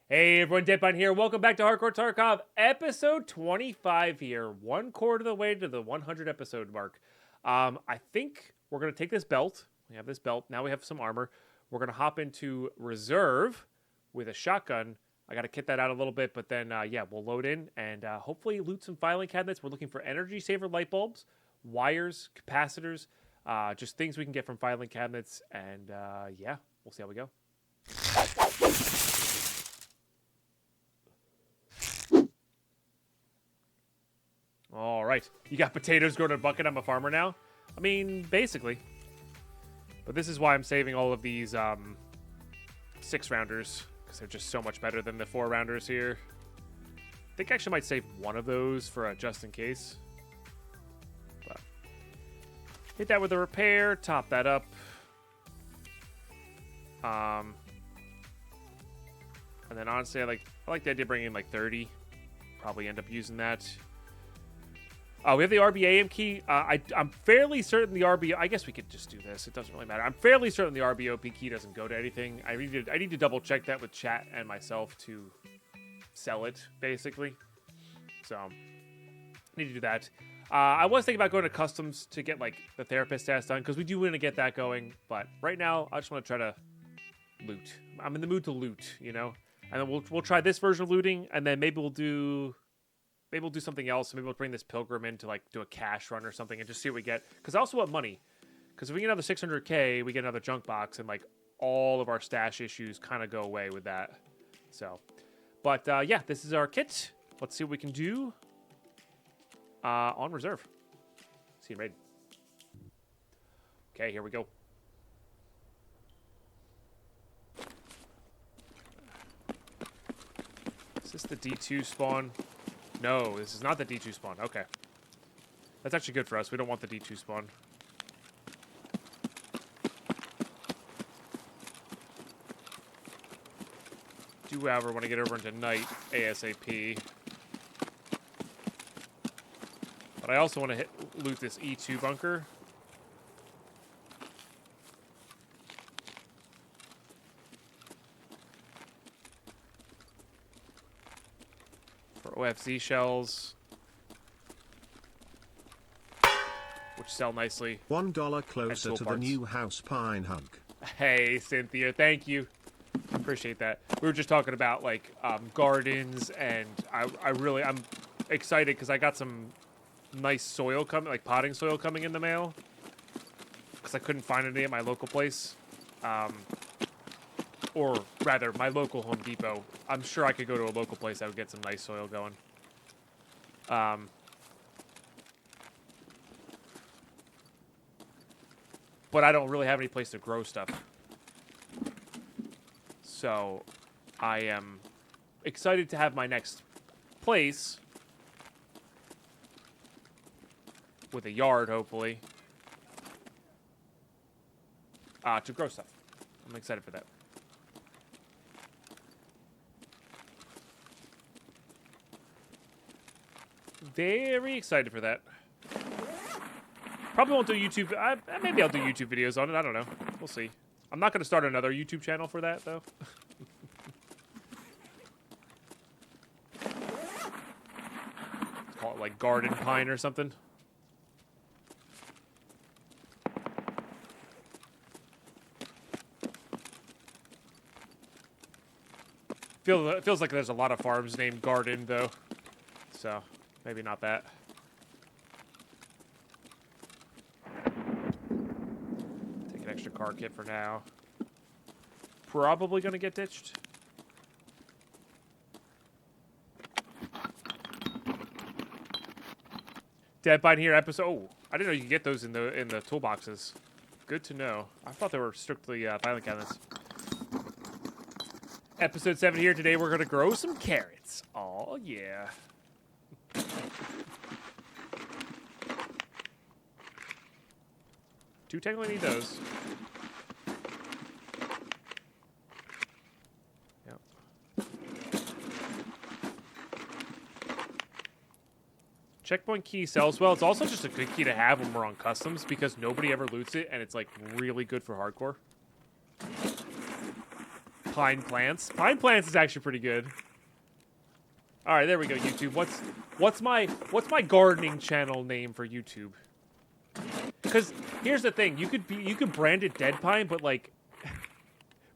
Hey everyone, Deadpine here. Welcome back to Hardcore Tarkov, episode 25 here. 1/4 of the way to the 100 episode mark. I think we're going to take this belt. We have this belt. Now we have some armor. We're going to hop into reserve with a shotgun. I got to kit that out a little bit, but then, yeah, we'll load in and hopefully loot some filing cabinets. We're looking for energy saver light bulbs, wires, capacitors, just things we can get from filing cabinets. And yeah, we'll see how we go. All right. You got potatoes growing in a bucket. I'm a farmer now. I mean, basically. But this is why I'm saving all of these 6-rounders. Because they're just so much better than the 4-rounders here. I think I actually might save one of those for just in case. But hit that with a repair. Top that up. And then honestly, I like the idea of bringing in like 30. Probably end up using that. We have the RBAM key. I'm fairly certain the RB. I guess we could just do this. It doesn't really matter. I'm fairly certain the RBOP key doesn't go to anything. I need to double check that with chat and myself to sell it, basically. So I need to do that. I was thinking about going to customs to get like the therapist task done because we do want to get that going. But right now, I just want to try to loot. I'm in the mood to loot, you know. And then we'll try this version of looting, and then maybe we'll do something else. Maybe we'll bring this pilgrim in to like do a cash run or something and just see what we get. Because I also want money. Because if we get another 600k, we get another junk box, and like all of our stash issues kind of go away with that. So, but yeah, this is our kit. Let's see what we can do on reserve. See you raid. Okay, here we go. Is this the D2 spawn? No, this is not the D2 spawn. Okay. That's actually good for us. We don't want the D2 spawn. Do however want to get over into night ASAP. But I also want to loot this E2 bunker. OFZ shells, which sell nicely. $1 closer to the new house pine hunk. Hey, Cynthia, thank you. Appreciate that. We were just talking about like gardens, and I'm excited because I got some nice soil coming, like potting soil coming in the mail. Because I couldn't find any at my local place. Or rather, my local Home Depot. I'm sure I could go to a local place that would get some nice soil going. But I don't really have any place to grow stuff. So, I am excited to have my next place. With a yard, hopefully. To grow stuff. I'm excited for that. Very excited for that. Probably won't do YouTube. Maybe I'll do YouTube videos on it. I don't know. We'll see. I'm not going to start another YouTube channel for that, though. Let's call it like Garden Pine or something. It feels like there's a lot of farms named Garden, though. So, maybe not that. Take an extra car kit for now. Probably going to get ditched. Deadpine here, episode... Oh, I didn't know you could get those in the toolboxes. Good to know. I thought they were strictly violent cabinets. Episode 7 here. Today we're going to grow some carrots. Oh, yeah. Do technically need those. Yep. Checkpoint key sells well. It's also just a good key to have when we're on customs because nobody ever loots it, and it's like really good for hardcore. Pine plants. Pine plants is actually pretty good. All right, there we go. YouTube. What's my gardening channel name for YouTube? Because here's the thing: you could brand it Deadpine, but like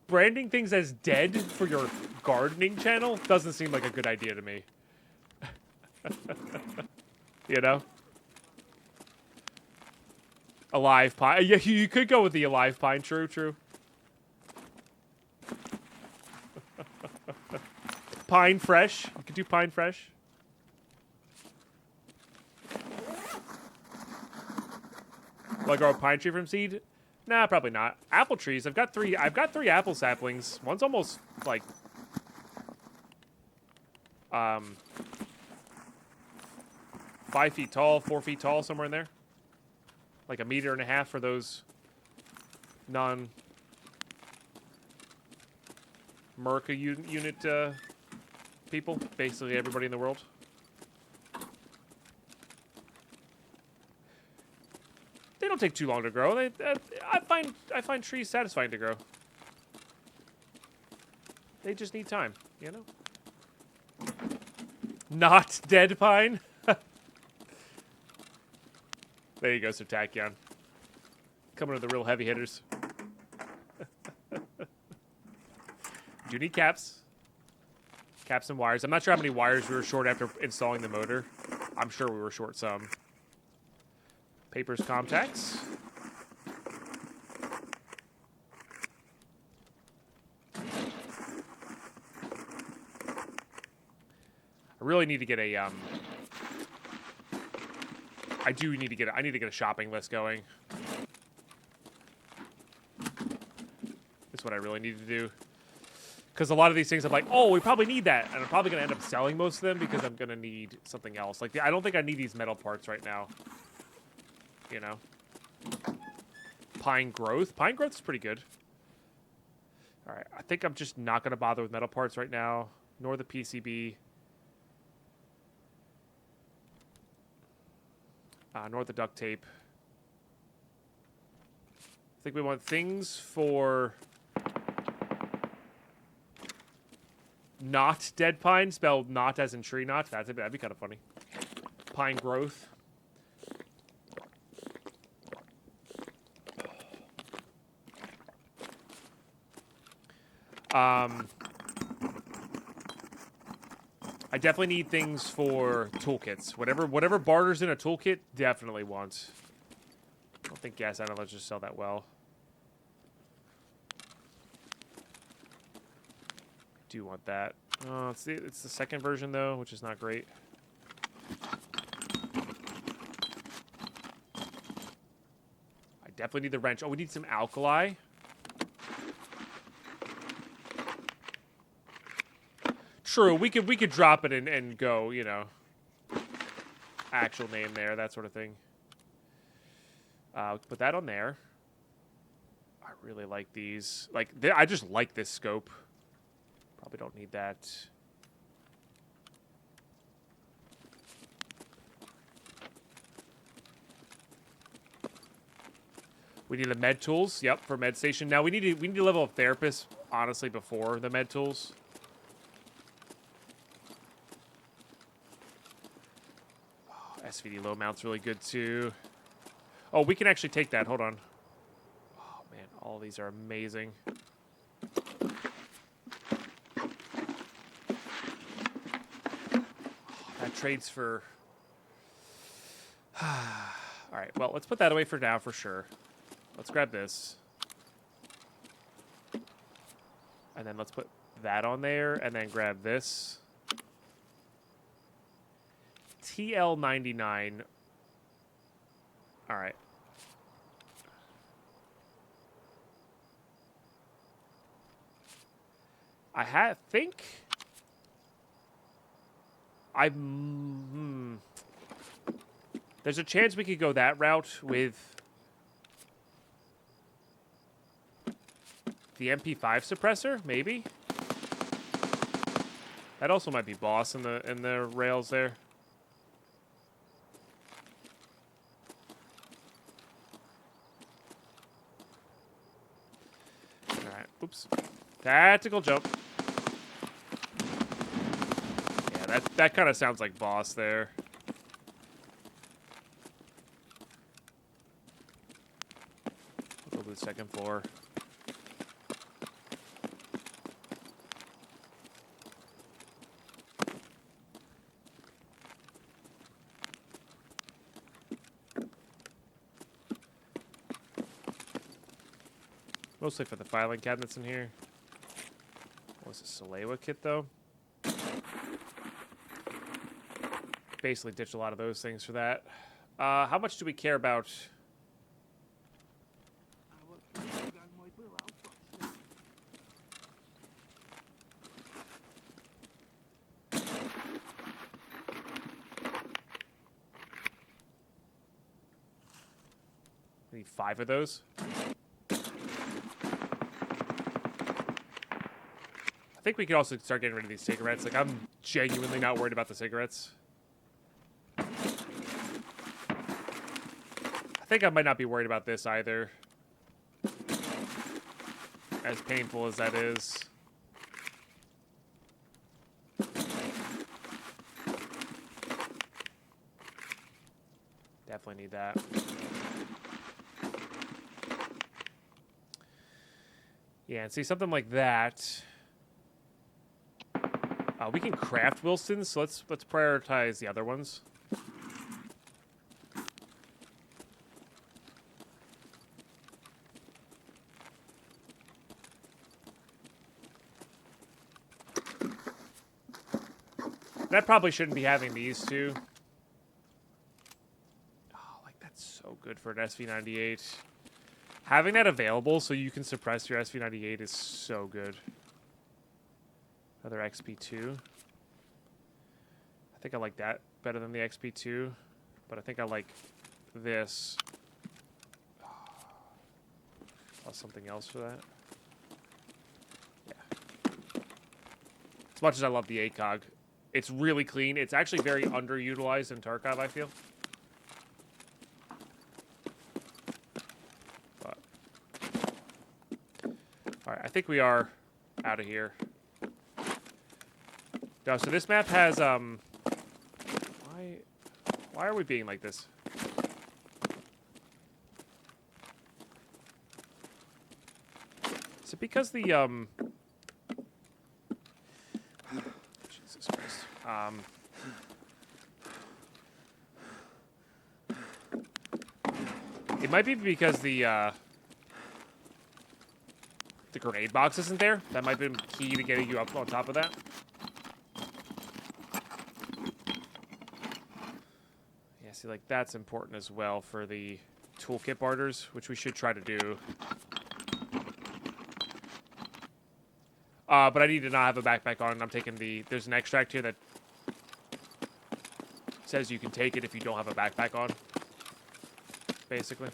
branding things as dead for your gardening channel doesn't seem like a good idea to me. You know? Alive pine. Yeah, you could go with the alive pine. True, true. Pine fresh. You could do pine fresh. Will I grow a pine tree from seed? Nah, probably not. Apple trees. I've got three apple saplings. One's almost like 5 feet tall, 4 feet tall, somewhere in there. Like 1.5 meters for those non-Merca unit people. Basically everybody in the world. They don't take too long to grow. I find trees satisfying to grow. They just need time, you know? Not Deadpine. There you go, Sir Tachyon. Coming to the real heavy hitters. Do you need caps? Caps and wires. I'm not sure how many wires we were short after installing the motor. I'm sure we were short some. Papers, contacts. I really need to get a I need to get a shopping list going. That's what I really need to do. Because a lot of these things I'm like, oh, we probably need that. And I'm probably going to end up selling most of them because I'm going to need something else. Like, I don't think I need these metal parts right now. You know? Pine growth. Pine growth is pretty good. All right. I think I'm just not going to bother with metal parts right now. Nor the PCB. Nor the duct tape. I think we want things for not dead pine, spelled not as in tree not. That'd be kind of funny. Pine growth. I definitely need things for toolkits. Whatever barters in a toolkit, definitely want. I don't think gas analyzers just sell that well. Do want that. Oh, it's the second version though, which is not great. I definitely need the wrench. Oh, we need some alkali. True, we could drop it and go, you know. Actual name there, that sort of thing. Put that on there. I really like these. Like, I just like this scope. Probably don't need that. We need the med tools. Yep, for med station. Now we need to level up therapists, honestly, before the med tools. SVD low mount's really good too. Oh, we can actually take that. Hold on. Oh man, all these are amazing. Oh, that trades for. All right. Well, let's put that away for now for sure. Let's grab this, and then let's put that on there, and then grab this. TL99. All right. think there's a chance we could go that route with the MP5 suppressor, maybe. That also might be boss in the rails there. All right. Oops. Tactical jump. Yeah, that kind of sounds like boss there. We'll go to the second floor. Mostly for the filing cabinets in here. What's a Salewa kit, though? Basically ditched a lot of those things for that. How much do we care about? We need 5 of those. I think we could also start getting rid of these cigarettes. Like, I'm genuinely not worried about the cigarettes. I think I might not be worried about this either. As painful as that is. Definitely need that. Yeah, and see, something like that. We can craft Wilsons, so let's prioritize the other ones. That probably shouldn't be having these two. Oh, like that's so good for an SV98. Having that available so you can suppress your SV98 is so good. Another XP2. I think I like that better than the XP2, but I think I like this. Plus something else for that. Yeah. As much as I love the ACOG, it's really clean. It's actually very underutilized in Tarkov, I feel. But all right, I think we are out of here. No, so this map has why are we being like this? Is it because the Jesus Christ. It might be because the grenade box isn't there. That might be key to getting you up on top of that. See, like, that's important as well for the toolkit barters, which we should try to do. But I need to not have a backpack on. I'm taking there's an extract here that says you can take it if you don't have a backpack on, basically.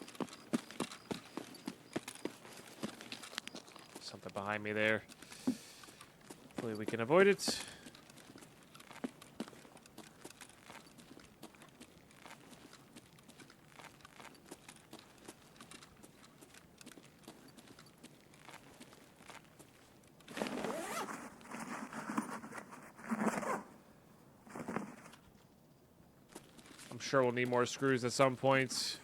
Something behind me there. Hopefully we can avoid it. Sure we'll need more screws at some point.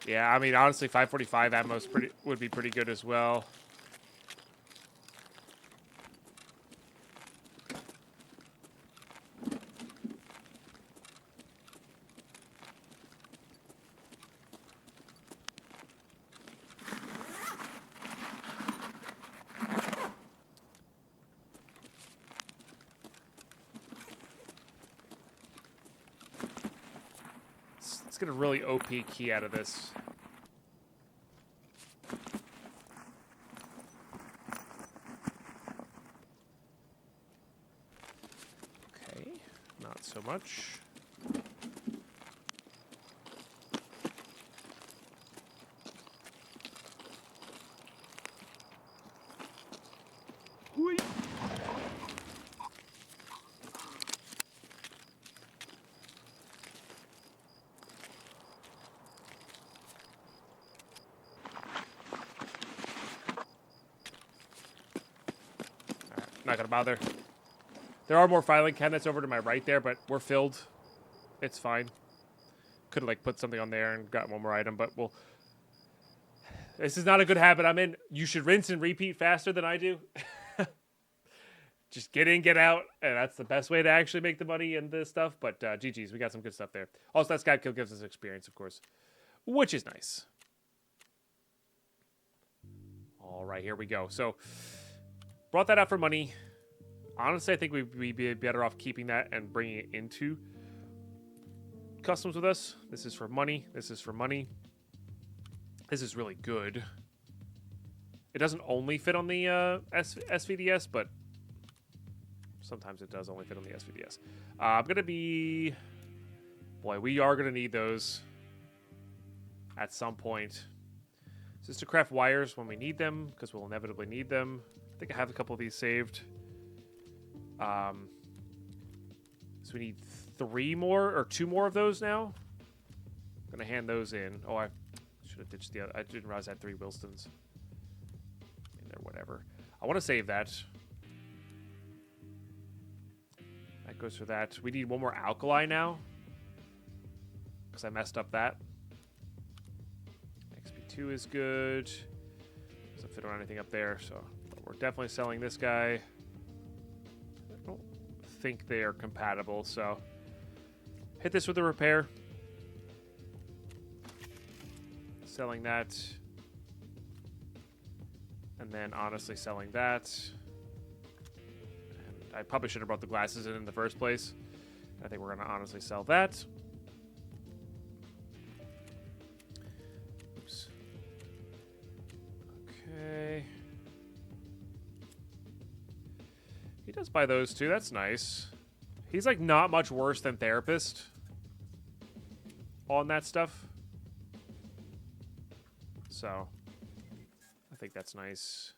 Yeah, I mean, honestly, 545 ammo would be pretty good as well. Let's get a really OP key out of this. Okay, not so much. Not gonna bother. There are more filing cabinets over to my right there, but we're filled. It's fine. Could have like put something on there and got one more item, but we'll... This is not a good habit I'm in. You should rinse and repeat faster than I do. Just get in, get out, and that's the best way to actually make the money and this stuff. But GG's, we got some good stuff there. Also, that sky kill gives us experience, of course, which is nice. All right, here we go. So, brought that out for money. Honestly, I think we'd be better off keeping that and bringing it into customs with us. This is for money. This is for money. This is really good. It doesn't only fit on the SVDS, but sometimes it does only fit on the SVDS. I'm going to be... Boy, we are going to need those at some point. This is to craft wires when we need them, because we'll inevitably need them. I think I have a couple of these saved. So we need 3 more, or 2 more of those now. I'm going to hand those in. Oh, I should have ditched the other. I didn't realize I had 3 Wilstons. In there, whatever. I want to save that. That goes for that. We need 1 more alkali now, because I messed up that. XP2 is good. Doesn't fit on anything up there, so but we're definitely selling this guy. I don't think they are compatible, so hit this with a repair. Selling that. And then honestly selling that. And I probably should have brought the glasses in the first place. I think we're going to honestly sell that. Oops. Okay. He does buy those too. That's nice. He's like not much worse than Therapist on that stuff. So, I think that's nice.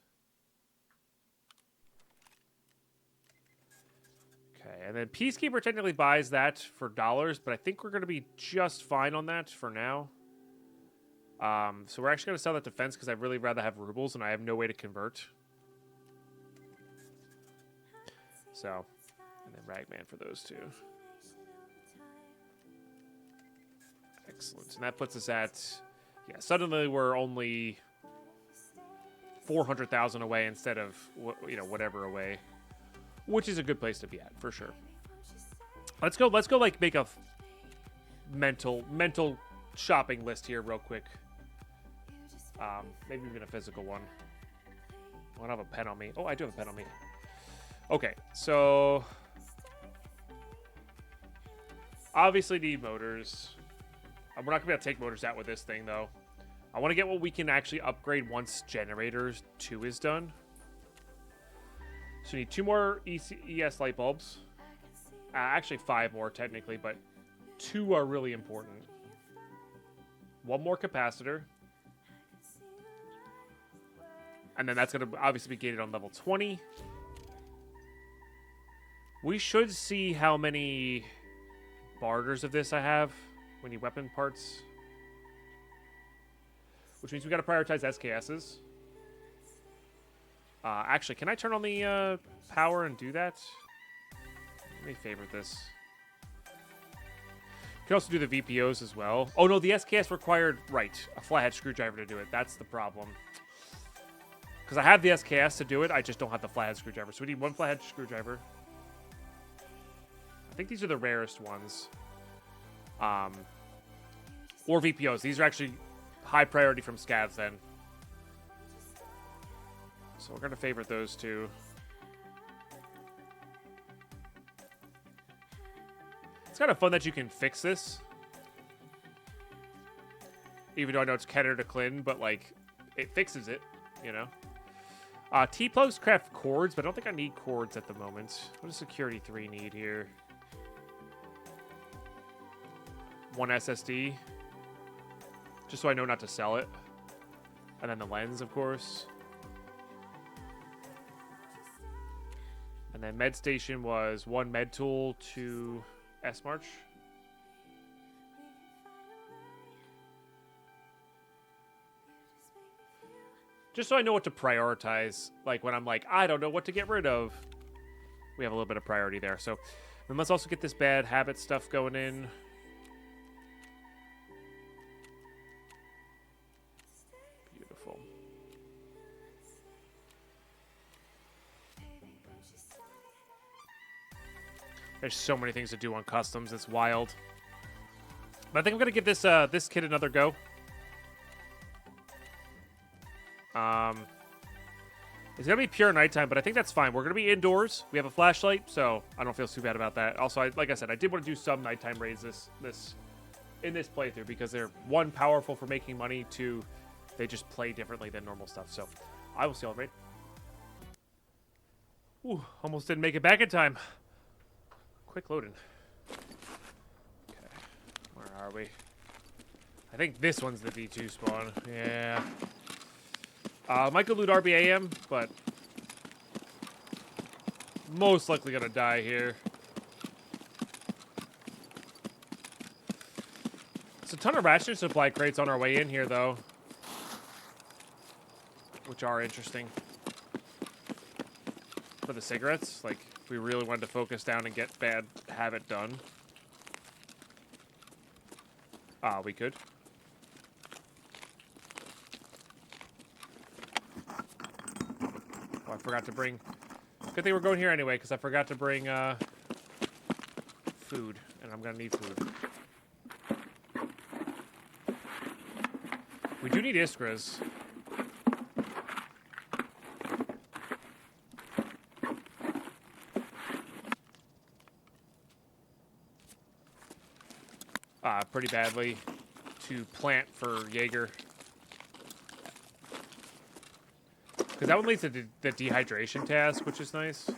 Okay, and then Peacekeeper technically buys that for dollars, but I think we're going to be just fine on that for now. So we're actually going to sell that defense because I'd really rather have rubles, and I have no way to convert. So, and then Ragman for those two. Excellent. And that puts us at... Yeah, suddenly we're only 400,000 away instead of, whatever away, which is a good place to be at for sure. Let's go like make a mental shopping list here real quick. Maybe even a physical one. I don't have a pen on me. Oh, I do have a pen on me. Okay, so obviously need motors. We're not going to be able to take motors out with this thing, though. I want to get what we can actually upgrade once Generators 2 is done. So we need 2 more ES light bulbs. Actually, 5 more, technically, but 2 are really important. 1 more capacitor. And then that's going to obviously be gated on level 20. We should see how many barters of this I have. We need weapon parts. Which means we got to prioritize SKSs. Actually, can I turn on the power and do that? Let me favorite this. You can also do the VPOs as well. Oh no, the SKS required, right, a flathead screwdriver to do it. That's the problem. Because I have the SKS to do it, I just don't have the flathead screwdriver. So we need 1 flathead screwdriver. I think these are the rarest ones. Or VPOs. These are actually high priority from scavs then. So we're going to favorite those 2. It's kind of fun that you can fix this. Even though I know it's Keter to Clin, but like, it fixes it, you know? T-plugs craft cords, but I don't think I need cords at the moment. What does Security 3 need here? 1 SSD. Just so I know not to sell it. And then the lens, of course. And then med station was 1 med tool, 2 S-March. Just so I know what to prioritize. Like when I'm like, I don't know what to get rid of. we have a little bit of priority there. So then let's also get this bad habit stuff going in. Beautiful. There's so many things to do on customs. It's wild. But I think I'm gonna give this this kid another go. It's gonna be pure nighttime, but I think that's fine. We're gonna be indoors. We have a flashlight, so I don't feel too bad about that. Also, like I said, I did want to do some nighttime raids in this playthrough because they're, one, powerful for making money, two, they just play differently than normal stuff. So I will see y'all raid. Ooh, almost didn't make it back in time. Quick loading. Okay, where are we? I think this one's the V2 spawn. Yeah. Might go loot RBAM, but most likely gonna die here. It's a ton of ration supply crates on our way in here, though, which are interesting. For the cigarettes, like, if we really wanted to focus down and get bad habit done, we could. Oh, I forgot to bring... Good thing we're going here anyway, because I forgot to bring food, and I'm gonna need food. We do need Iskras. Pretty badly to plant for Jaeger. Because that one leads to the dehydration task, which is nice.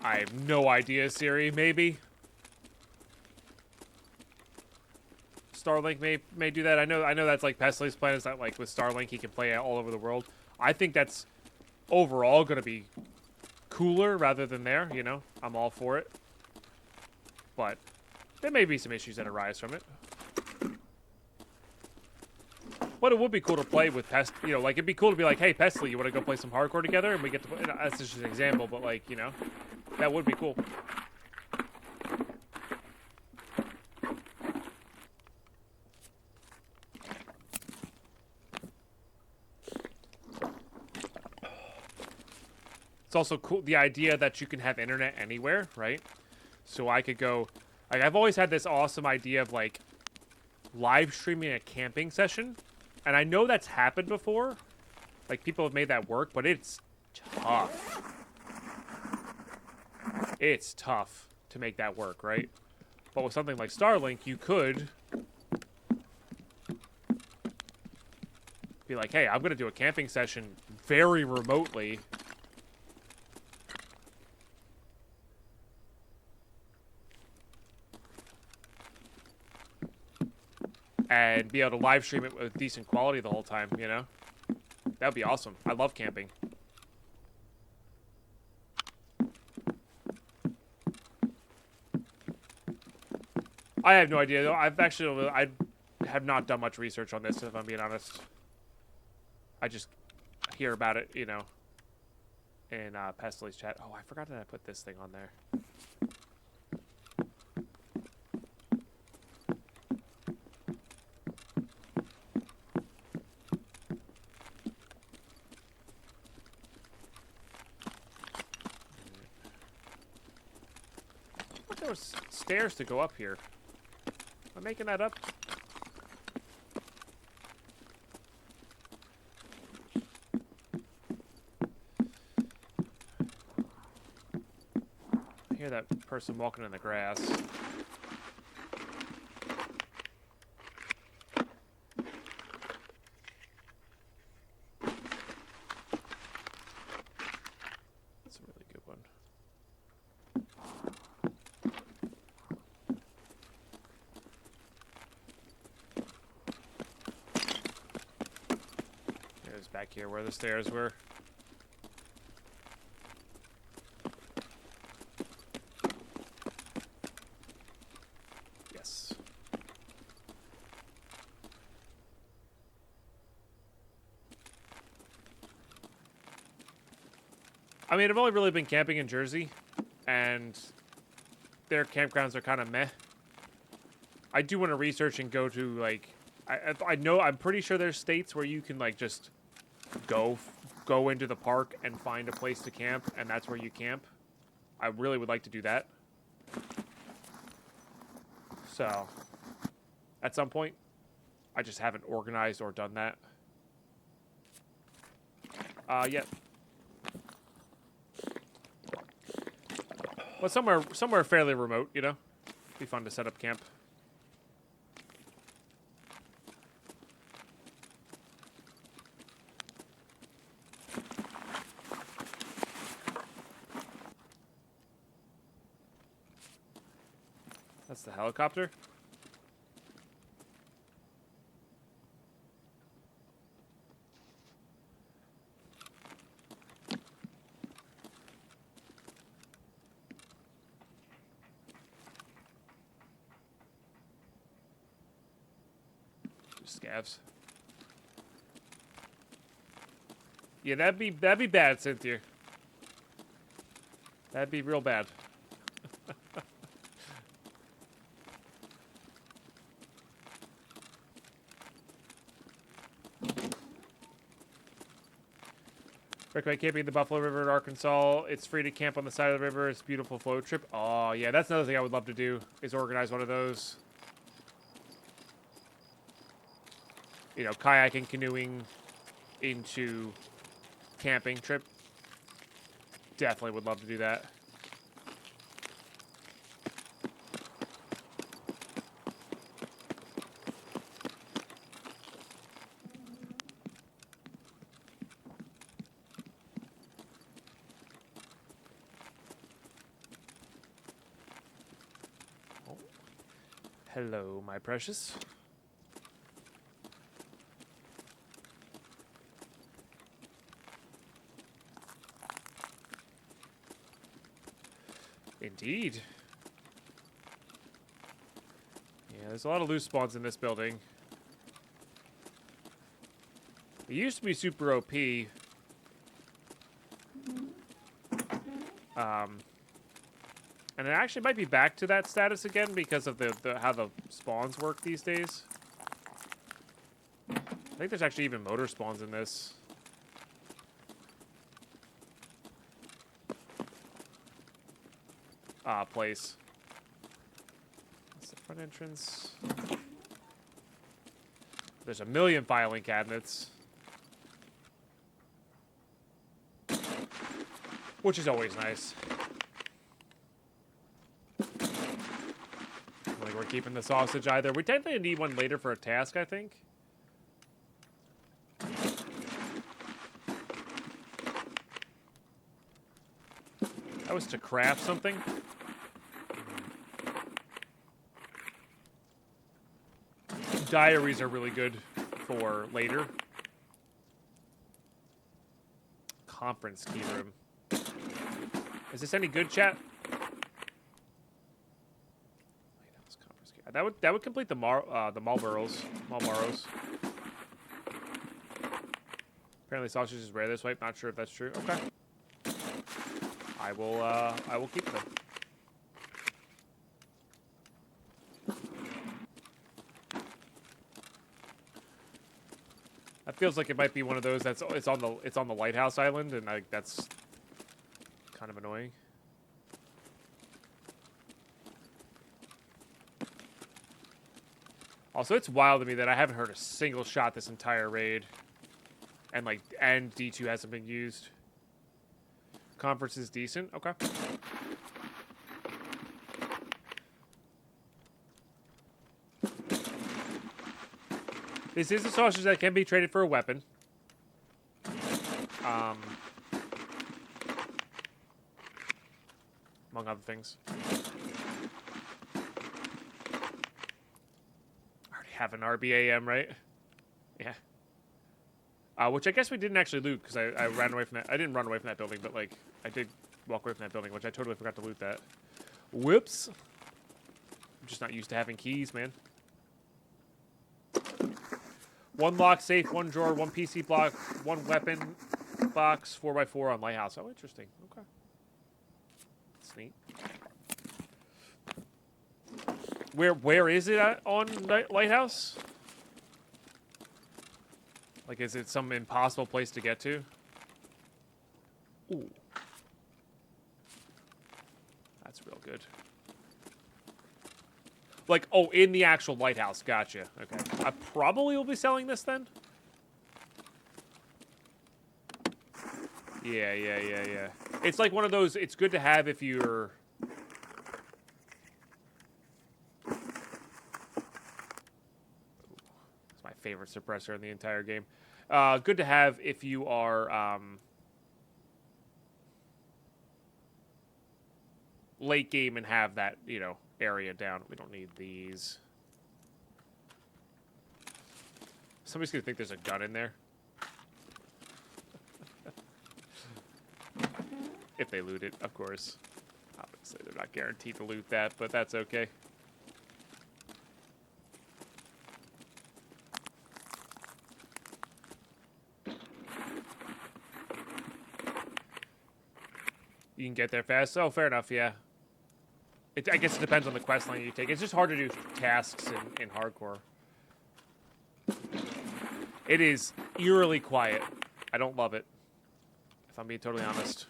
I have no idea, Siri. Maybe Starlink may do that. I know that's like Pesley's plan, is that like with Starlink he can play all over the world. I think that's overall going to be cooler rather than there, you know. I'm all for it. But there may be some issues that arise from it. But it would be cool to play with Pest, you know, like it'd be cool to be like, hey, Pesley, you want to go play some hardcore together? And we get to play, that's just an example, but like, you know, that would be cool. It's also cool, the idea that you can have internet anywhere, right? So I could go, like, I've always had this awesome idea of like live streaming a camping session. And I know that's happened before. Like, people have made that work, but it's tough. It's tough to make that work, right? But with something like Starlink, you could be like, hey, I'm going to do a camping session very remotely. And be able to live stream it with decent quality the whole time, you know? That would be awesome. I love camping. I have no idea. I have not done much research on this, if I'm being honest. I just hear about it, you know, in Pesley's chat. Oh, I forgot that I put this thing on there. There was stairs to go up here. Am I making that up? I hear that person walking in the grass. back here where the stairs were. Yes. I mean, I've only really been camping in Jersey, and their campgrounds are kind of meh. I do want to research and go to, like, I know, I'm pretty sure there's states where you can, like, just go into the park and find a place to camp, and that's where you camp. I really would like to do that. So, at some point, I just haven't organized or done that. Yet. Well, somewhere fairly remote, you know? Be fun to set up camp. That's the helicopter. Scavs. Yeah, that'd be bad, Cynthia. That'd be real bad. Recommend camping the Buffalo River in Arkansas. It's free to camp on the side of the river. It's a beautiful float trip. Oh, yeah, that's another thing I would love to do, is organize one of those. You know, kayaking, canoeing into camping trip. Definitely would love to do that. Oh. Hello, my precious. Indeed. Yeah, there's a lot of loose spawns in this building. It used to be super OP. And it actually might be back to that status again because of the how the spawns work these days. I think there's actually even motor spawns in this. Place. That's the front entrance. There's a million filing cabinets. Which is always nice. Like we're keeping the sausage either. We technically need one later for a task, I think. That was to craft something. Diaries are really good for later. Conference key room. Is this any good, chat? That would complete the Marlboros. Apparently sausage is rare this way. Not sure if that's true. Okay. I will keep them. That feels like it might be one of those it's on the lighthouse island, and that's kind of annoying. Also, it's wild to me that I haven't heard a single shot this entire raid, and D2 hasn't been used. Conference is decent. Okay. This is a sausage that can be traded for a weapon. Among other things. I already have an RBAM, right? Yeah. Which I guess we didn't actually loot because I ran away from that. I didn't run away from that building, but like I did walk away from that building, which I totally forgot to loot that. Whoops. I'm just not used to having keys, man. 1 lock safe, 1 drawer, 1 PC block, 1 weapon box, 4x4 on lighthouse. Oh, interesting. Okay. That's neat. Where is it at on lighthouse? Like, is it some impossible place to get to? Ooh. That's real good. Like, oh, in the actual lighthouse. Gotcha. Okay. I probably will be selling this then. Yeah. It's like one of those, it's good to have if you're... It's my favorite suppressor in the entire game. Good to have if you are late game and have that, you know, area down. We don't need these. Somebody's gonna think there's a gun in there. If they loot it, of course. Obviously, they're not guaranteed to loot that, but that's okay. You can get there fast. Oh, fair enough, yeah. I guess it depends on the quest line you take. It's just hard to do tasks in hardcore. It is eerily quiet. I don't love it, if I'm being totally honest.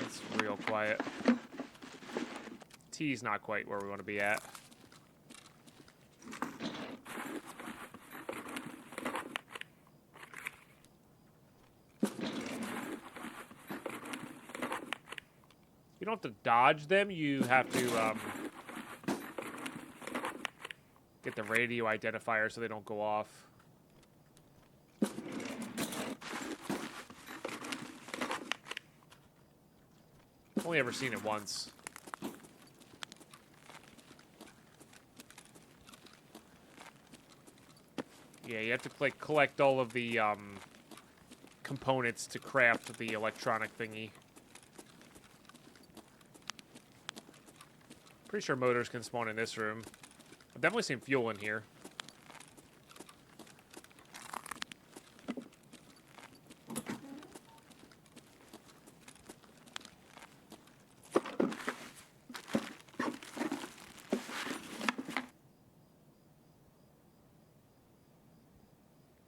It's real quiet. T's not quite where we want to be at. You don't have to dodge them. You have to get the radio identifier so they don't go off. Only ever seen it once. Yeah, you have to like collect all of the components to craft the electronic thingy. Pretty sure motors can spawn in this room. I've definitely seen fuel in here.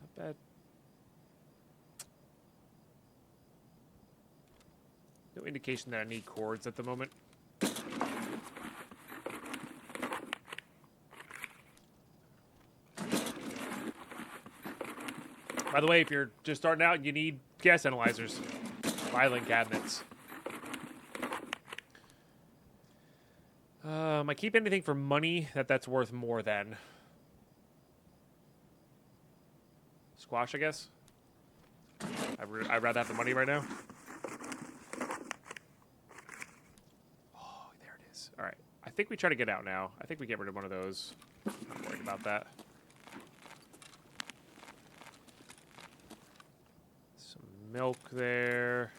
Not bad. No indication that I need cords at the moment. By the way, if you're just starting out, you need gas analyzers, filing cabinets. I keep anything for money that's worth more than. Squash, I guess. I'd rather have the money right now. Oh, there it is. All right. I think we try to get out now. I think we get rid of one of those. I'm not worried about that. Milk there.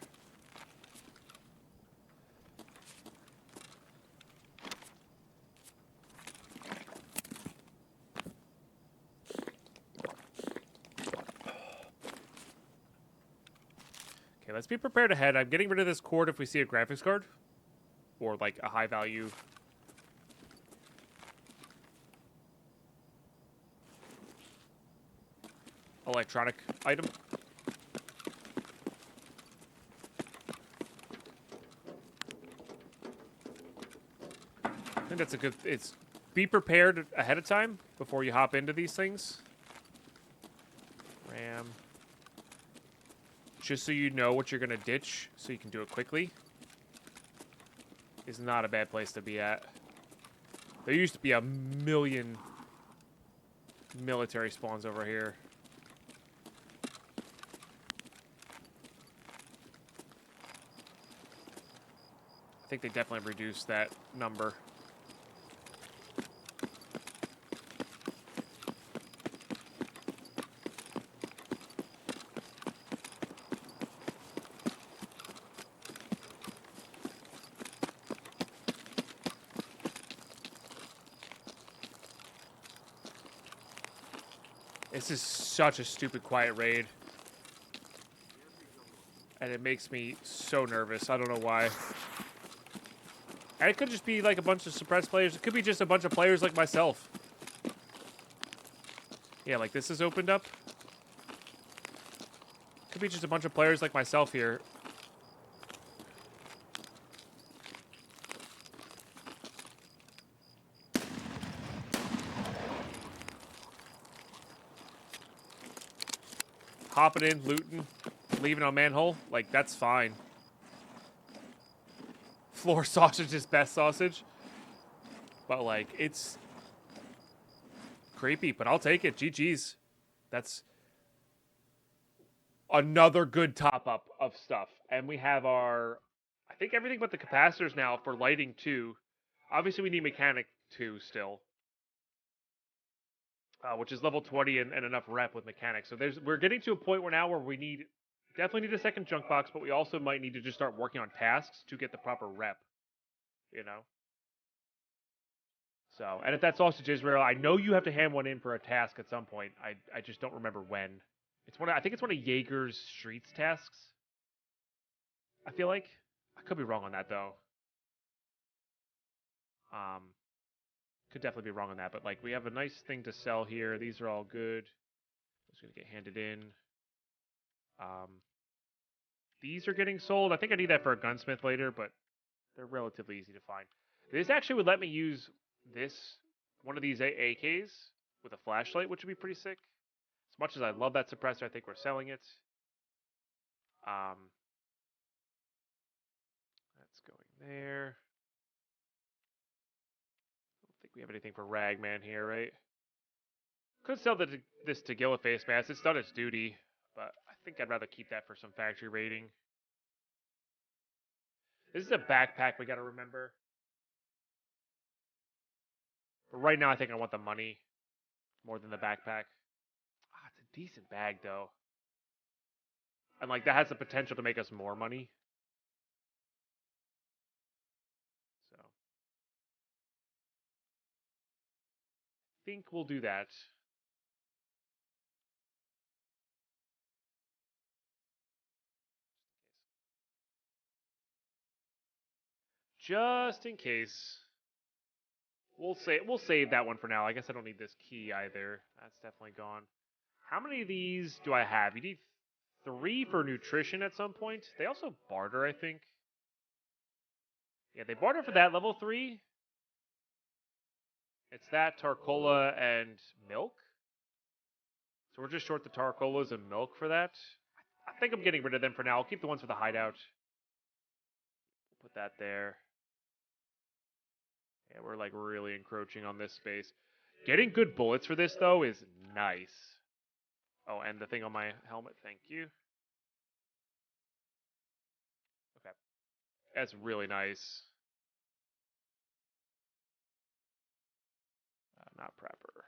Okay, let's be prepared ahead. I'm getting rid of this cord if we see a graphics card. Or like a high value. Electronic item. I think that's a good... It's be prepared ahead of time before you hop into these things. RAM. Just so you know what you're going to ditch, so you can do it quickly. Is not a bad place to be at. There used to be a million military spawns over here. I think they definitely reduced that number. This is such a stupid quiet raid. And it makes me so nervous. I don't know why. And it could just be like a bunch of suppressed players. It could be just a bunch of players like myself. Yeah, like this is opened up. Could be just a bunch of players like myself here. Hopping in, looting, leaving on manhole. Like, that's fine. Floor sausage is best sausage. But, like, it's creepy, but I'll take it. GG's. That's another good top-up of stuff. And we have our, I think everything but the capacitors now for lighting, too. Obviously, we need mechanic, too, still. Which is level 20 and enough rep with mechanics. So we're getting to a point where we definitely need a second junk box, but we also might need to just start working on tasks to get the proper rep. You know? So, and if that's sausage Israel, I know you have to hand one in for a task at some point. I just don't remember when. I think it's one of Jaeger's Streets tasks. I feel like. I could be wrong on that, though. Could definitely be wrong on that, but like we have a nice thing to sell here. These are all good. Just gonna get handed in. These are getting sold. I think I need that for a gunsmith later, but they're relatively easy to find. This actually would let me use one of these AKs with a flashlight, which would be pretty sick. As much as I love that suppressor, I think we're selling it. That's going there. We have anything for Ragman here, right? Could sell this Tagilla face mask. It's done its duty, but I think I'd rather keep that for some factory rating. This is a backpack we gotta remember. But right now I think I want the money more than the backpack. It's a decent bag though. And like that has the potential to make us more money. So I think we'll do that. Just in case. We'll save that one for now. I guess I don't need this key either. That's definitely gone. How many of these do I have? You need 3 for nutrition at some point. They also barter, I think. Yeah, they barter for that level 3. It's that, Tarcola, and milk. So we're just short the Tarcolas and milk for that. I think I'm getting rid of them for now. I'll keep the ones for the hideout. Put that there. Yeah, we're like really encroaching on this space. Getting good bullets for this, though, is nice. Oh, and the thing on my helmet, thank you. Okay. That's really nice. Not prepper.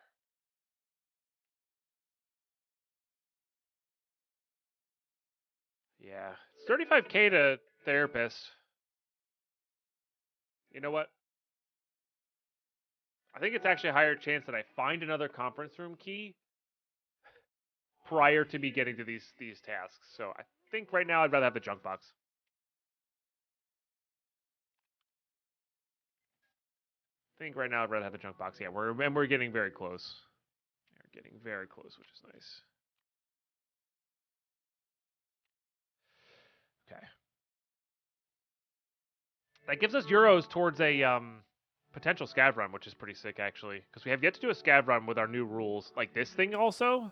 Yeah. It's 35K to therapist. You know what? I think it's actually a higher chance that I find another conference room key prior to me getting to these tasks. So I think right now I'd rather have the junk box. I think right now I'd rather have the junk box. Yeah, we're getting very close. We're getting very close, which is nice. Okay. That gives us euros towards a potential scav run, which is pretty sick actually, because we have yet to do a scav run with our new rules. Like this thing also.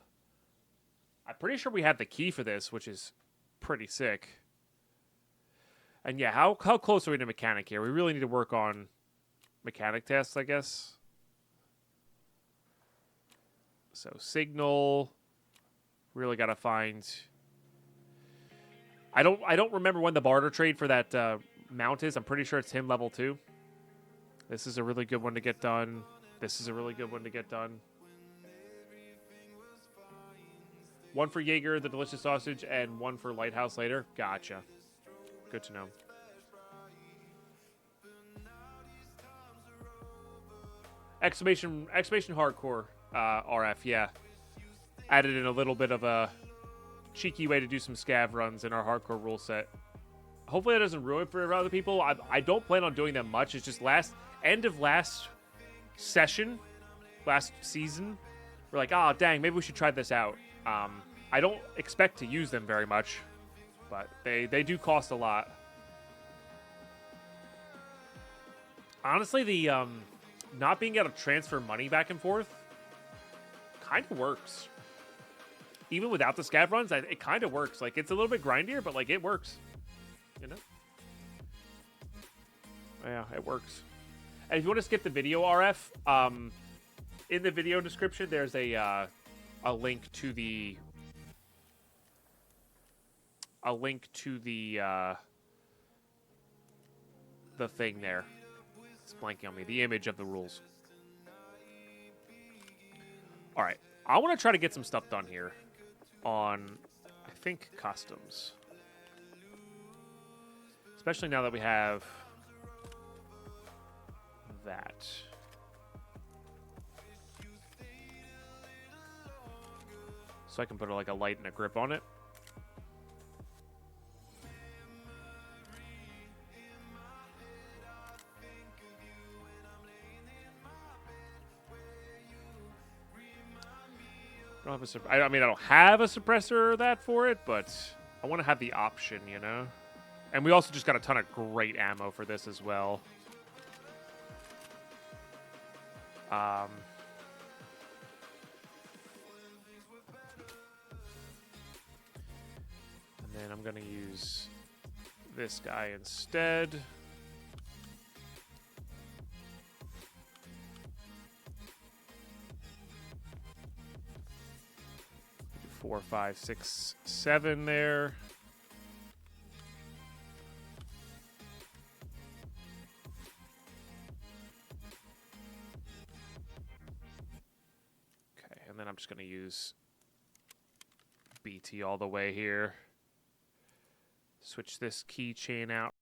I'm pretty sure we have the key for this, which is pretty sick. And yeah, how close are we to mechanic here? We really need to work on mechanic tests, I guess. So signal, really gotta find. I don't remember when the barter trade for that mount is. I'm pretty sure it's him level 2. This is a really good one to get done. This is a really good one to get done. One for Jaeger, the delicious sausage, and one for Lighthouse later. Gotcha. Good to know. Exclamation hardcore RF, yeah. Added in a little bit of a cheeky way to do some scav runs in our hardcore rule set. Hopefully that doesn't ruin it for other people. I don't plan on doing them much. It's just end of last session, last season, we're like, oh, dang, maybe we should try this out. I don't expect to use them very much, but they do cost a lot. Honestly, the not being able to transfer money back and forth kind of works. Even without the scav runs, it kind of works. Like, it's a little bit grindier, but, like, it works. You know? Yeah, it works. And if you want to skip the video, RF, in the video description, there's a link to the thing there. It's blanking on me. The image of the rules. All right. I want to try to get some stuff done here on, I think, customs. Especially now that we have that. So I can put like a light and a grip on it. I mean, I don't have a suppressor or that for it, but I want to have the option, you know? And we also just got a ton of great ammo for this as well. And then I'm going to use this guy instead. 4, 5, 6, 7 there. Okay, and then I'm just going to use BT all the way here. Switch this keychain out.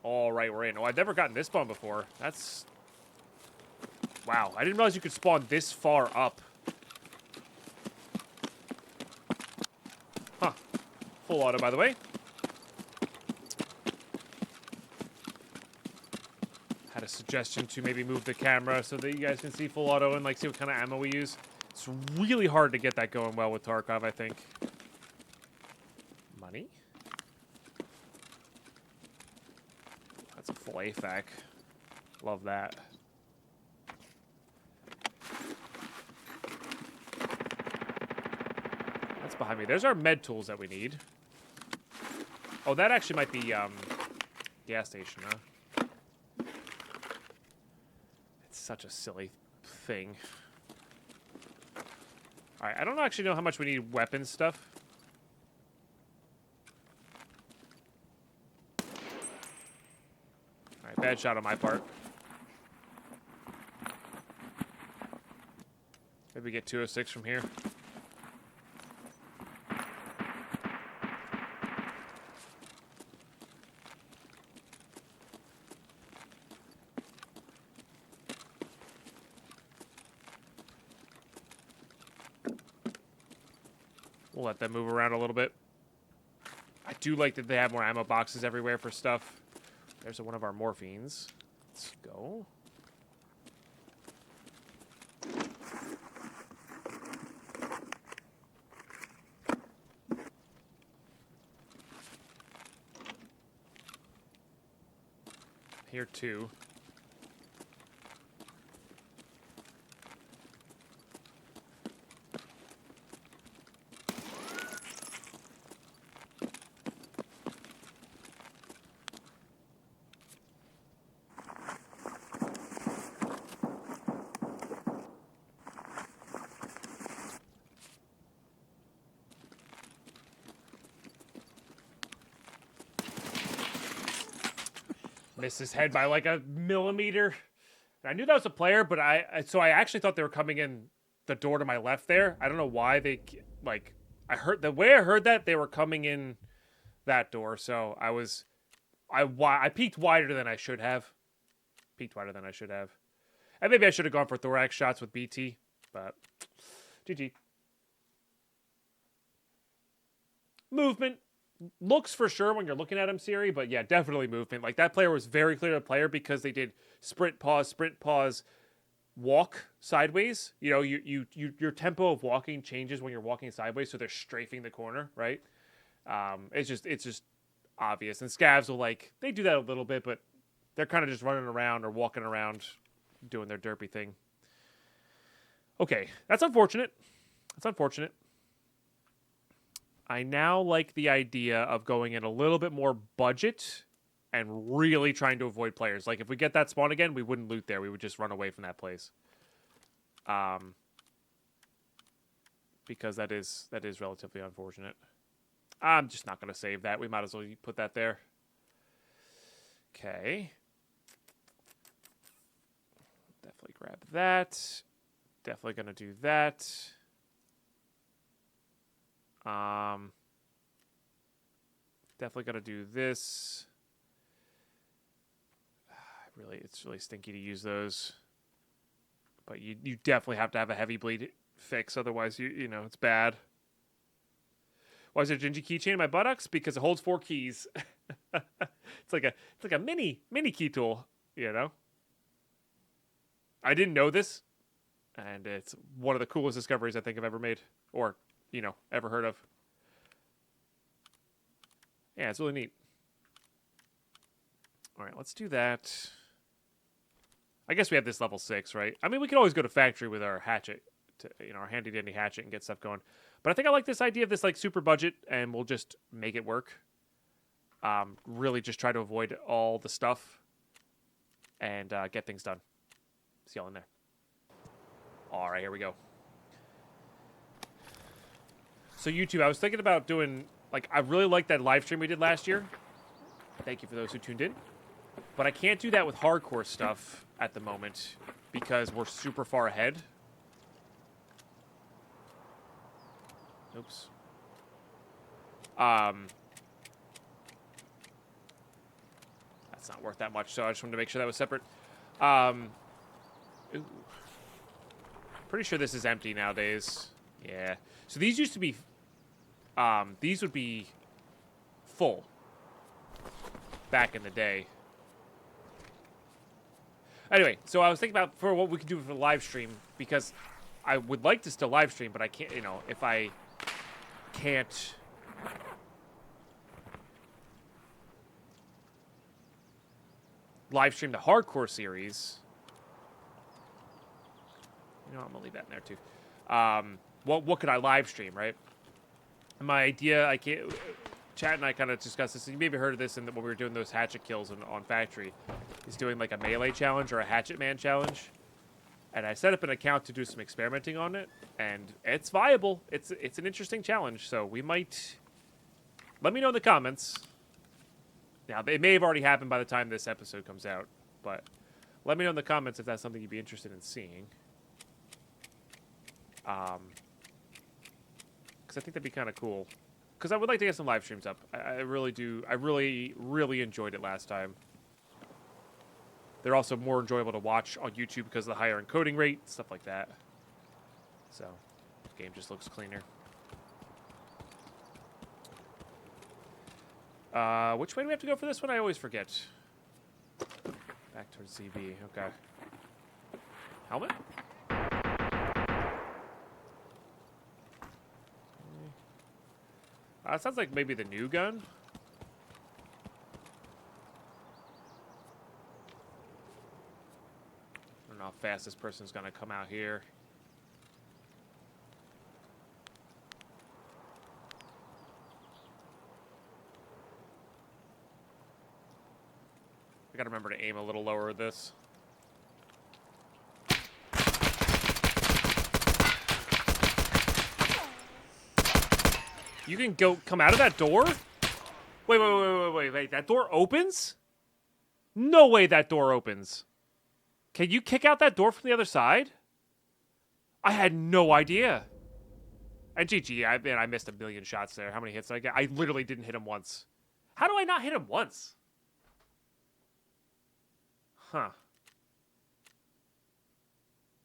All right, we're in. Oh, I've never gotten this spawn before. That's... Wow, I didn't realize you could spawn this far up. Huh. Full auto, by the way. Had a suggestion to maybe move the camera so that you guys can see full auto and like see what kind of ammo we use. It's really hard to get that going well with Tarkov, I think. Money? That's a full AFAC. Love that. That's behind me. There's our med tools that we need. Oh, that actually might be gas station, huh? It's such a silly thing. Alright, I don't actually know how much we need weapon stuff. Alright, bad shot on my part. Maybe we get 206 from here. We'll let them move around a little bit. I do like that they have more ammo boxes everywhere for stuff. There's one of our morphines. Let's go. Here too. Missed his head by like a millimeter. I knew that was a player, but I actually thought they were coming in the door to my left there. I don't know why they like. I heard the way I heard that they were coming in that door, so I peeked wider than I should have. And maybe I should have gone for thorax shots with BT, but GG. Movement. Looks for sure when you're looking at him, Siri, but yeah, definitely movement. Like that player was very clear to player because they did sprint, pause, walk sideways. You know, your tempo of walking changes when you're walking sideways, so they're strafing the corner, right? It's just obvious. And scavs will they do that a little bit, but they're kind of just running around or walking around doing their derpy thing. Okay, that's unfortunate. I now like the idea of going in a little bit more budget and really trying to avoid players. Like, if we get that spawn again, we wouldn't loot there. We would just run away from that place. Because that is relatively unfortunate. I'm just not going to save that. We might as well put that there. Okay. Definitely grab that. Definitely going to do that. Definitely gonna do this. It's really stinky to use those. But you definitely have to have a heavy bleed fix, otherwise you know it's bad. Why is there a Gingy keychain in my buttocks? Because it holds 4 keys. It's like a mini key tool, you know. I didn't know this, and it's one of the coolest discoveries I think I've ever made, or ever heard of. Yeah, it's really neat. All right, let's do that. I guess we have this level 6, right? I mean, we can always go to factory with our hatchet, our handy dandy hatchet, and get stuff going. But I think I like this idea of this super budget, and we'll just make it work. Really, just try to avoid all the stuff and get things done. See y'all in there. All right, here we go. So YouTube, I was thinking about doing, I really liked that live stream we did last year. Thank you for those who tuned in. But I can't do that with hardcore stuff at the moment because we're super far ahead. Oops. That's not worth that much, so I just wanted to make sure that was separate. Ooh. Pretty sure this is empty nowadays. Yeah. So these used to be... these would be full back in the day. Anyway, so I was thinking about for what we could do for the live stream, because I would like to still live stream, but I can't, you know, if I can't... live stream the hardcore series. You know, I'm gonna leave that in there too. What could I live stream, right? And my idea, I can't. Chat and I kind of discussed this. You maybe heard of this when we were doing those hatchet kills on Factory. He's doing like a melee challenge or a hatchet man challenge, and I set up an account to do some experimenting on it, and it's viable. It's an interesting challenge, so we might. Let me know in the comments. Now, it may have already happened by the time this episode comes out, but let me know in the comments if that's something you'd be interested in seeing. Because I think that'd be kind of cool. Because I would like to get some live streams up. I really do. I really, really enjoyed it last time. They're also more enjoyable to watch on YouTube because of the higher encoding rate, stuff like that. So, the game just looks cleaner. Which way do we have to go for this one? I always forget. Back towards CB. Okay. Helmet? It sounds like maybe the new gun. I don't know how fast this person's gonna come out here. I gotta remember to aim a little lower with this. You can come out of that door? Wait. That door opens? No way that door opens. Can you kick out that door from the other side? I had no idea. And GG, I missed a million shots there. How many hits did I get? I literally didn't hit him once. How do I not hit him once? Huh.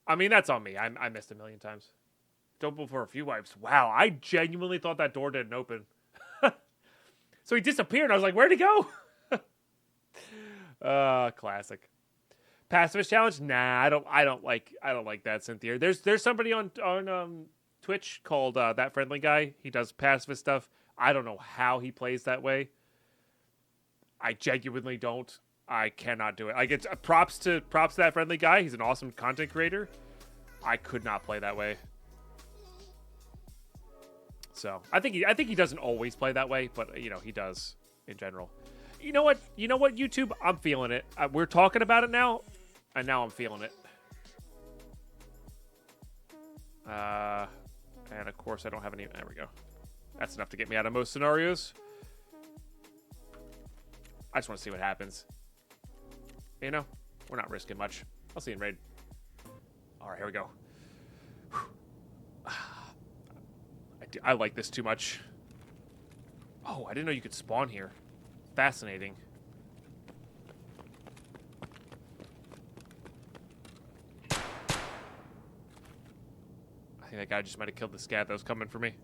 I mean, that's on me. I missed a million times. Double for a few wipes. Wow, I genuinely thought that door didn't open. So he disappeared. I was like, where'd he go? Classic. Pacifist challenge? Nah, I don't like that, Cynthia. There's somebody on Twitch called That Friendly Guy. He does pacifist stuff. I don't know how he plays that way. I genuinely don't. I cannot do it. I get props to That Friendly Guy. He's an awesome content creator. I could not play that way. So I think he doesn't always play that way, but you know he does in general. You know what, YouTube? I'm feeling it. We're talking about it now, and now I'm feeling it. And of course I don't have any. There we go. That's enough to get me out of most scenarios. I just want to see what happens. You know, we're not risking much. I'll see you in raid. All right, here we go. I like this too much. Oh, I didn't know you could spawn here. Fascinating. I think that guy just might have killed the scat that was coming for me.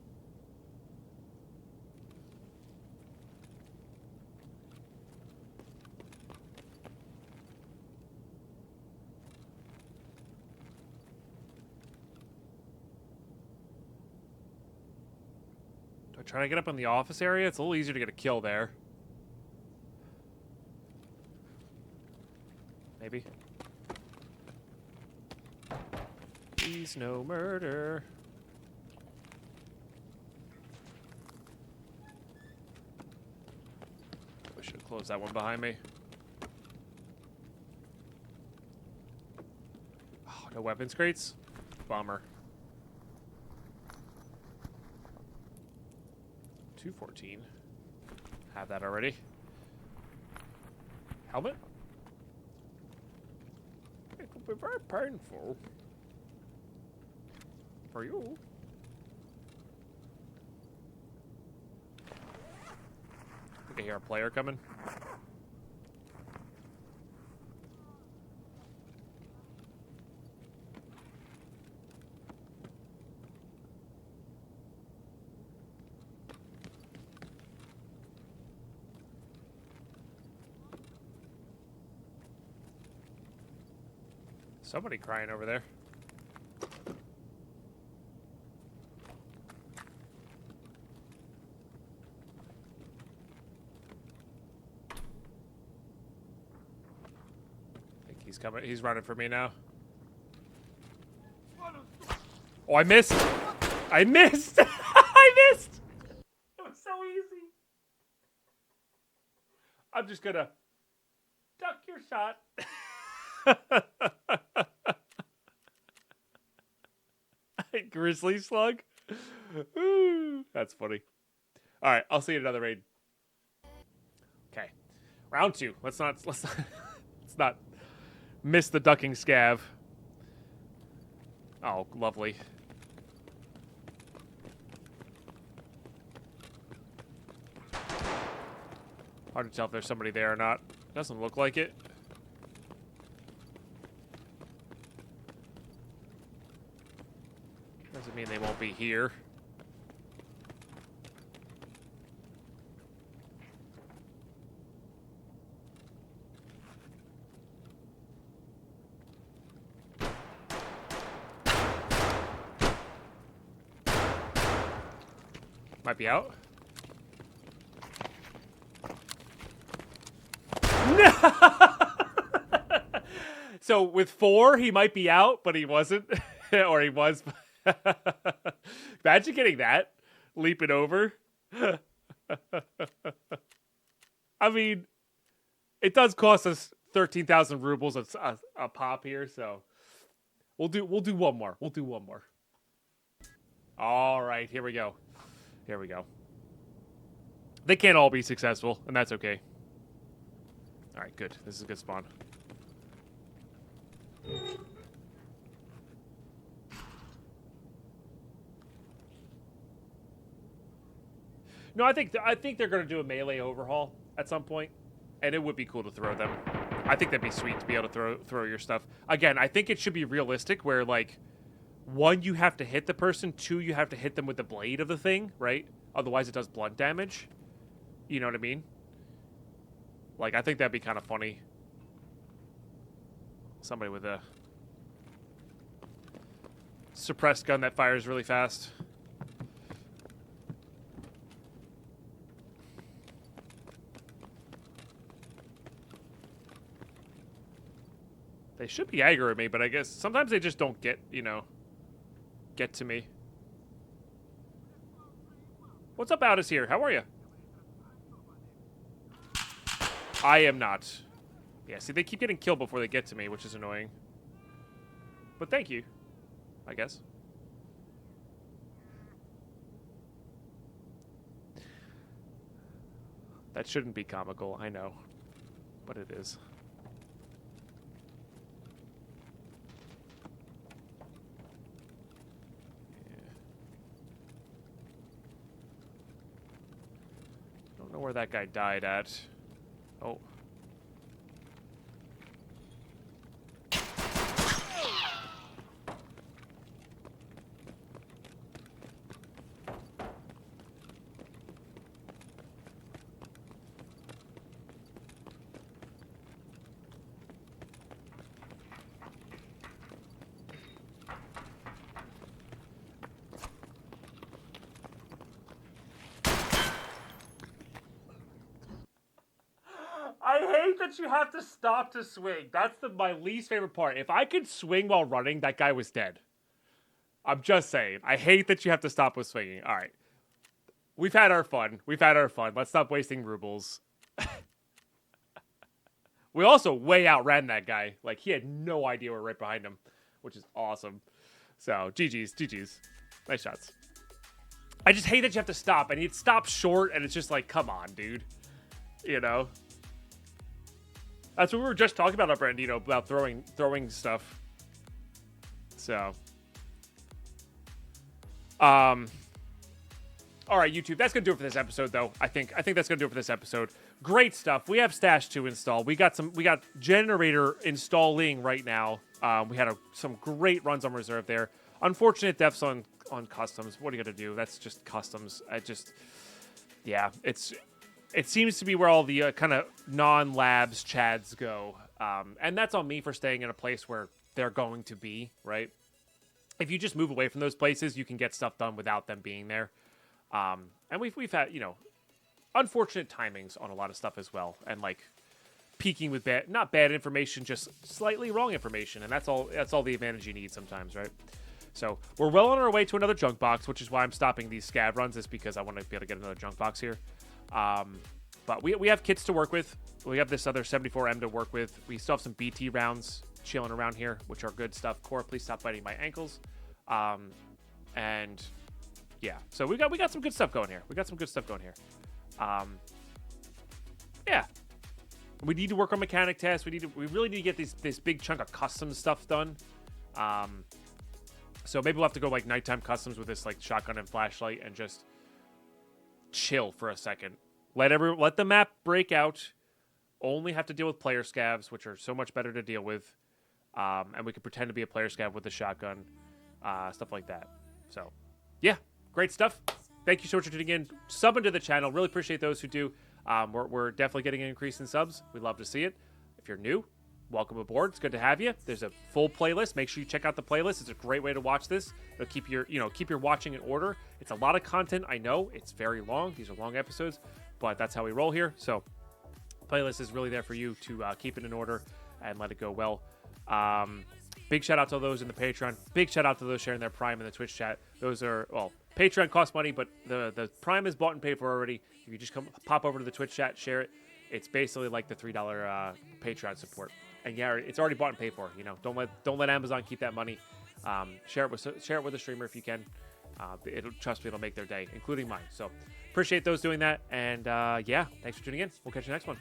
Trying to get up in the office area. It's a little easier to get a kill there. Maybe. Please, no murder. I should have closed that one behind me. Oh, no weapons crates? Bummer. 214. Have that already. Helmet? It will be very painful. For you. I think I hear a player coming. Somebody crying over there. I think he's coming. He's running for me now. Oh, I missed. I missed. I missed. It was so easy. I'm just gonna duck your shot. Grizzly slug. Ooh, that's funny. All right, I'll see you in another raid. Okay, round 2. Let's not miss the ducking scav. Oh, lovely. Hard to tell if there's somebody there or not. Doesn't look like it. Doesn't mean they won't be here. Might be out. So with 4, he might be out, but he wasn't. Or he was. Imagine getting that. Leaping over. I mean, it does cost us 13,000 rubles a pop here, so we'll do one more. We'll do one more. All right, here we go. Here we go. They can't all be successful, and that's okay. All right, good. This is a good spawn. No, I think they're going to do a melee overhaul at some point, and it would be cool to throw them. I think that'd be sweet to be able to throw your stuff. Again, I think it should be realistic where, like, 1, you have to hit the person, 2, you have to hit them with the blade of the thing, right? Otherwise, it does blunt damage. You know what I mean? Like, I think that'd be kind of funny. Somebody with a suppressed gun that fires really fast. They should be aggroing me, but I guess sometimes they just don't get to me. What's up, Aldous here? How are you? I am not. Yeah, see, they keep getting killed before they get to me, which is annoying. But thank you, I guess. That shouldn't be comical, I know. But it is. Don't know where that guy died at. Oh. I hate that you have to stop to swing. That's my least favorite part. If I could swing while running, that guy was dead. I'm just saying. I hate that you have to stop with swinging. All right. We've had our fun. We've had our fun. Let's stop wasting rubles. We also way outran that guy. Like, he had no idea we're right behind him, which is awesome. So, GG's. GG's. Nice shots. I just hate that you have to stop, and it stops short, and it's just like, come on, dude. You know? That's what we were just talking about, Brandino, about throwing stuff. So, all right, YouTube. That's gonna do it for this episode, though. I think that's gonna do it for this episode. Great stuff. We have Stash 2 installed. We got Generator installing right now. We had some great runs on reserve there. Unfortunate deaths on customs. What are you gonna do? That's just customs. Yeah, it seems to be where all the kind of non-labs chads go. And that's on me for staying in a place where they're going to be, right? If you just move away from those places, you can get stuff done without them being there. And we've had, unfortunate timings on a lot of stuff as well. And like peaking with not bad information, just slightly wrong information. And that's all the advantage you need sometimes, right? So we're well on our way to another junk box, which is why I'm stopping these scav runs, is because I want to be able to get another junk box here. But we have kits to work with. We have this other 74M to work with. We still have some BT rounds chilling around here, which are good stuff. Core, please stop biting my ankles. And yeah, so we got some good stuff going here. Yeah. We need to work on mechanic tests. We really need to get this big chunk of custom stuff done. So maybe we'll have to go like nighttime customs with this like shotgun and flashlight and just chill for a second. Let the map break out. Only have to deal with player scavs, which are so much better to deal with. And we can pretend to be a player scav with the shotgun, stuff like that. So, yeah, great stuff. Thank you so much for tuning in. Sub into the channel. Really appreciate those who do. We're definitely getting an increase in subs. We'd love to see it. If you're new, welcome aboard. It's good to have you. There's a full playlist. Make sure you check out the playlist. It's a great way to watch this. It'll keep your watching in order. It's a lot of content. I know it's very long. These are long episodes, but that's how we roll here. So, playlist is really there for you to keep it in order and let it go well. Big shout out to those in the Patreon. Big shout out to those sharing their Prime in the Twitch chat. Those are, well, Patreon costs money, but the Prime is bought and paid for already. If you just pop over to the Twitch chat, share it. It's basically like the $3 Patreon support. And yeah, it's already bought and paid for. Don't let Amazon keep that money. Share it with a streamer if you can. Trust me, it'll make their day, including mine. So appreciate those doing that. And yeah, thanks for tuning in. We'll catch you next one.